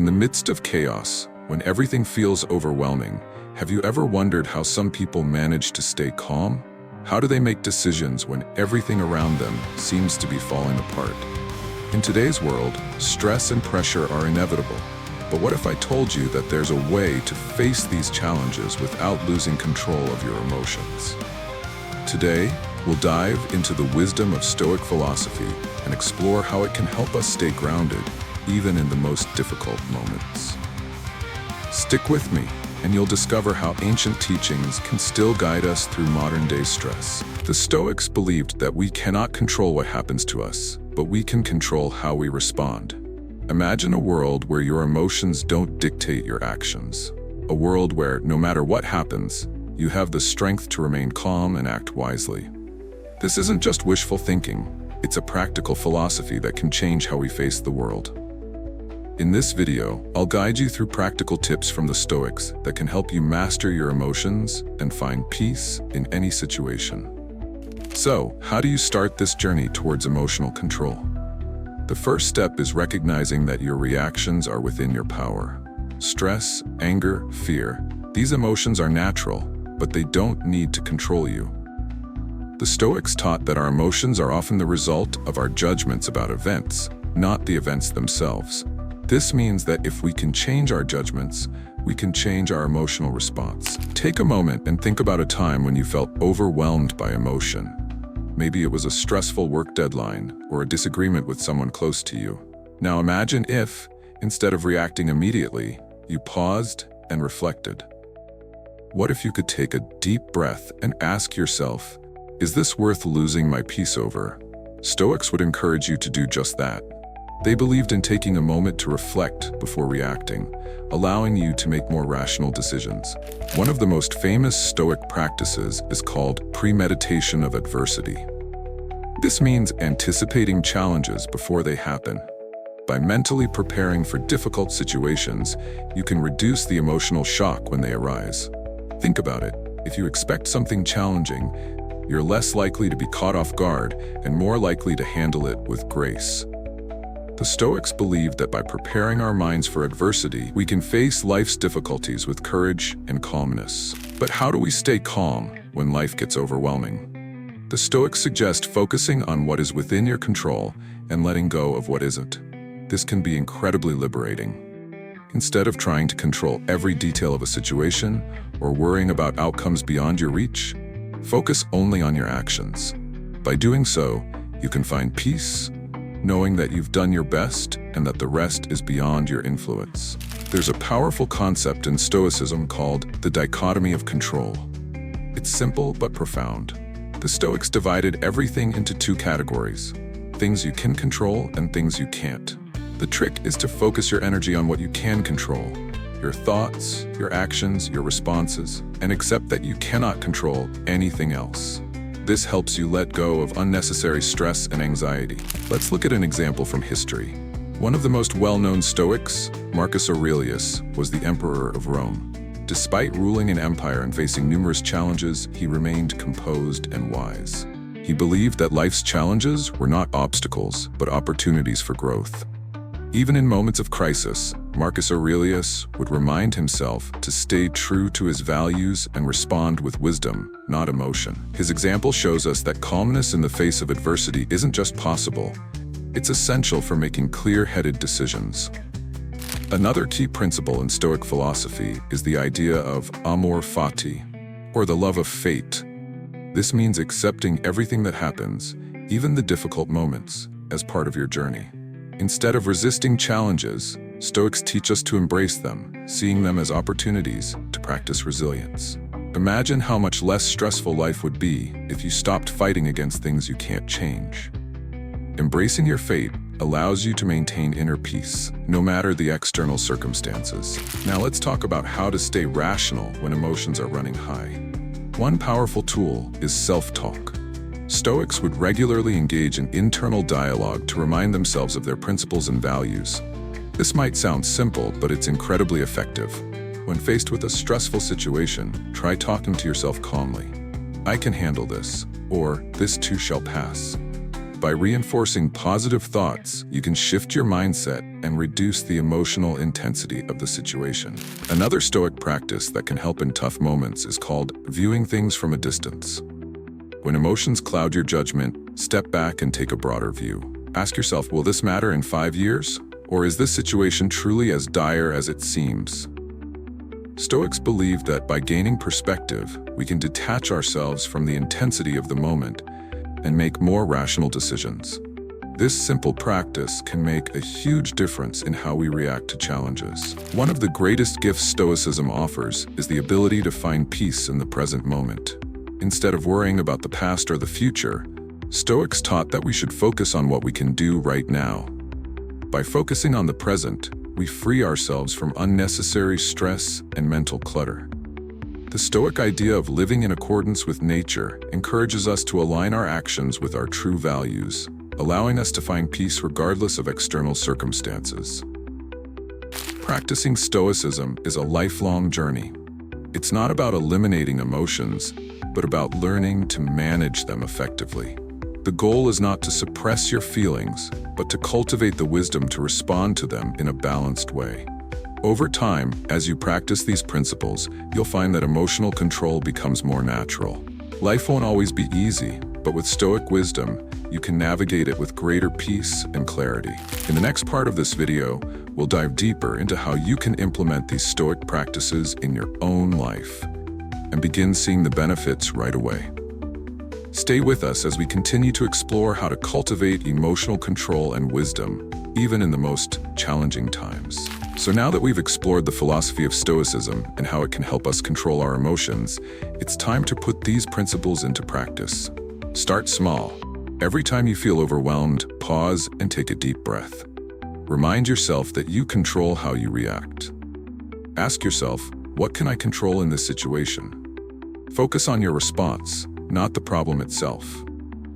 In the midst of chaos, when everything feels overwhelming, have you ever wondered how some people manage to stay calm? How do they make decisions when everything around them seems to be falling apart? In today's world, stress and pressure are inevitable. But what if I told you that there's a way to face these challenges without losing control of your emotions? Today, we'll dive into the wisdom of Stoic philosophy and explore how it can help us stay grounded, even in the most difficult moments. Stick with me, and you'll discover how ancient teachings can still guide us through modern-day stress. The Stoics believed that we cannot control what happens to us, but we can control how we respond. Imagine a world where your emotions don't dictate your actions. A world where, no matter what happens, you have the strength to remain calm and act wisely. This isn't just wishful thinking, it's a practical philosophy that can change how we face the world. In this video, I'll guide you through practical tips from the Stoics that can help you master your emotions and find peace in any situation. So, how do you start this journey towards emotional control? The first step is recognizing that your reactions are within your power. Stress, anger, fear, these emotions are natural, but they don't need to control you. The Stoics taught that our emotions are often the result of our judgments about events, not the events themselves. This means that if we can change our judgments, we can change our emotional response. Take a moment and think about a time when you felt overwhelmed by emotion. Maybe it was a stressful work deadline or a disagreement with someone close to you. Now imagine if, instead of reacting immediately, you paused and reflected. What if you could take a deep breath and ask yourself, is this worth losing my peace over? Stoics would encourage you to do just that. They believed in taking a moment to reflect before reacting, allowing you to make more rational decisions. One of the most famous Stoic practices is called premeditation of adversity. This means anticipating challenges before they happen. By mentally preparing for difficult situations, you can reduce the emotional shock when they arise. Think about it. If you expect something challenging, you're less likely to be caught off guard and more likely to handle it with grace. The Stoics believed that by preparing our minds for adversity, we can face life's difficulties with courage and calmness. But how do we stay calm when life gets overwhelming? The Stoics suggest focusing on what is within your control and letting go of what isn't. This can be incredibly liberating. Instead of trying to control every detail of a situation or worrying about outcomes beyond your reach, focus only on your actions. By doing so, you can find peace, knowing that you've done your best and that the rest is beyond your influence. There's a powerful concept in Stoicism called the dichotomy of control. It's simple but profound. The Stoics divided everything into two categories: things you can control and things you can't. The trick is to focus your energy on what you can control, your thoughts, your actions, your responses, and accept that you cannot control anything else. This helps you let go of unnecessary stress and anxiety. Let's look at an example from history. One of the most well-known Stoics, Marcus Aurelius, was the emperor of Rome. Despite ruling an empire and facing numerous challenges, he remained composed and wise. He believed that life's challenges were not obstacles, but opportunities for growth. Even in moments of crisis, Marcus Aurelius would remind himself to stay true to his values and respond with wisdom, not emotion. His example shows us that calmness in the face of adversity isn't just possible, it's essential for making clear-headed decisions. Another key principle in Stoic philosophy is the idea of amor fati, or the love of fate. This means accepting everything that happens, even the difficult moments, as part of your journey. Instead of resisting challenges, Stoics teach us to embrace them, seeing them as opportunities to practice resilience. Imagine how much less stressful life would be if you stopped fighting against things you can't change. Embracing your fate allows you to maintain inner peace, no matter the external circumstances. Now let's talk about how to stay rational when emotions are running high. One powerful tool is self-talk. Stoics would regularly engage in internal dialogue to remind themselves of their principles and values. This might sound simple, but it's incredibly effective. When faced with a stressful situation, try talking to yourself calmly. I can handle this, or this too shall pass. By reinforcing positive thoughts, you can shift your mindset and reduce the emotional intensity of the situation. Another Stoic practice that can help in tough moments is called viewing things from a distance. When emotions cloud your judgment, step back and take a broader view. Ask yourself, will this matter in 5 years? Or is this situation truly as dire as it seems? Stoics believe that by gaining perspective, we can detach ourselves from the intensity of the moment and make more rational decisions. This simple practice can make a huge difference in how we react to challenges. One of the greatest gifts Stoicism offers is the ability to find peace in the present moment. Instead of worrying about the past or the future, Stoics taught that we should focus on what we can do right now. By focusing on the present, we free ourselves from unnecessary stress and mental clutter. The Stoic idea of living in accordance with nature encourages us to align our actions with our true values, allowing us to find peace regardless of external circumstances. Practicing Stoicism is a lifelong journey. It's not about eliminating emotions, but about learning to manage them effectively. The goal is not to suppress your feelings, but to cultivate the wisdom to respond to them in a balanced way. Over time, as you practice these principles, you'll find that emotional control becomes more natural. Life won't always be easy, but with Stoic wisdom, you can navigate it with greater peace and clarity. In the next part of this video, we'll dive deeper into how you can implement these Stoic practices in your own life and begin seeing the benefits right away. Stay with us as we continue to explore how to cultivate emotional control and wisdom, even in the most challenging times. So now that we've explored the philosophy of Stoicism and how it can help us control our emotions, it's time to put these principles into practice. Start small. Every time you feel overwhelmed, pause and take a deep breath. Remind yourself that you control how you react. Ask yourself, what can I control in this situation? Focus on your response, not the problem itself.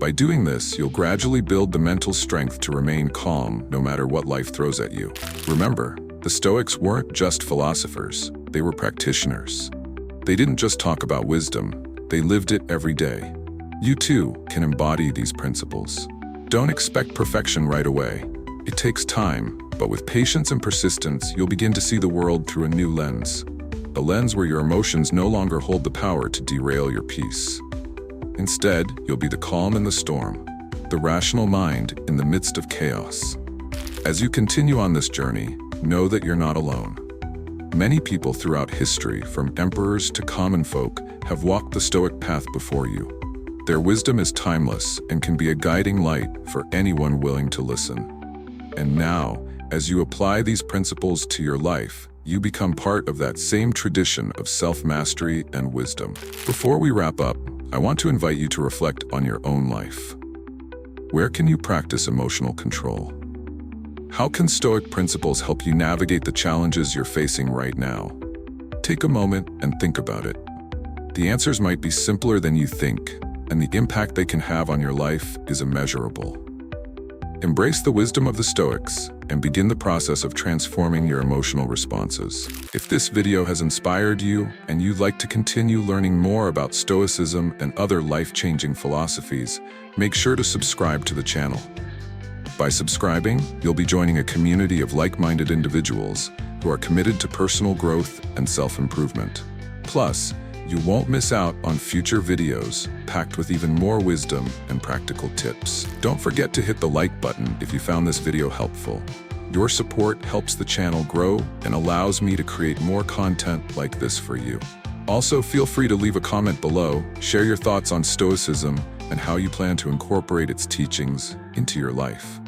By doing this, you'll gradually build the mental strength to remain calm no matter what life throws at you. Remember, the Stoics weren't just philosophers, they were practitioners. They didn't just talk about wisdom, they lived it every day. You too can embody these principles. Don't expect perfection right away. It takes time, but with patience and persistence, you'll begin to see the world through a new lens. A lens where your emotions no longer hold the power to derail your peace. Instead, you'll be the calm in the storm, the rational mind in the midst of chaos. As you continue on this journey, know that you're not alone. Many people throughout history, from emperors to common folk, have walked the Stoic path before you. Their wisdom is timeless and can be a guiding light for anyone willing to listen. And now, as you apply these principles to your life, you become part of that same tradition of self-mastery and wisdom. Before we wrap up, I want to invite you to reflect on your own life. Where can you practice emotional control? How can Stoic principles help you navigate the challenges you're facing right now? Take a moment and think about it. The answers might be simpler than you think, and the impact they can have on your life is immeasurable. Embrace the wisdom of the Stoics and begin the process of transforming your emotional responses. If this video has inspired you and you'd like to continue learning more about Stoicism and other life-changing philosophies, make sure to subscribe to the channel. By subscribing, you'll be joining a community of like-minded individuals who are committed to personal growth and self-improvement. Plus, you won't miss out on future videos packed with even more wisdom and practical tips. Don't forget to hit the like button if you found this video helpful. Your support helps the channel grow and allows me to create more content like this for you. Also, feel free to leave a comment below, share your thoughts on Stoicism and how you plan to incorporate its teachings into your life.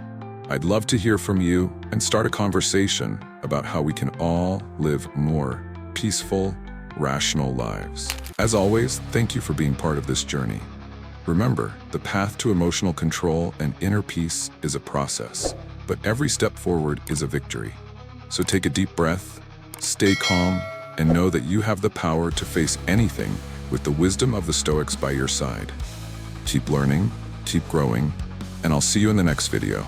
I'd love to hear from you and start a conversation about how we can all live more peaceful, rational lives. As always, thank you for being part of this journey. Remember, the path to emotional control and inner peace is a process, but every step forward is a victory. So take a deep breath, stay calm, and know that you have the power to face anything with the wisdom of the Stoics by your side. Keep learning, keep growing, and I'll see you in the next video.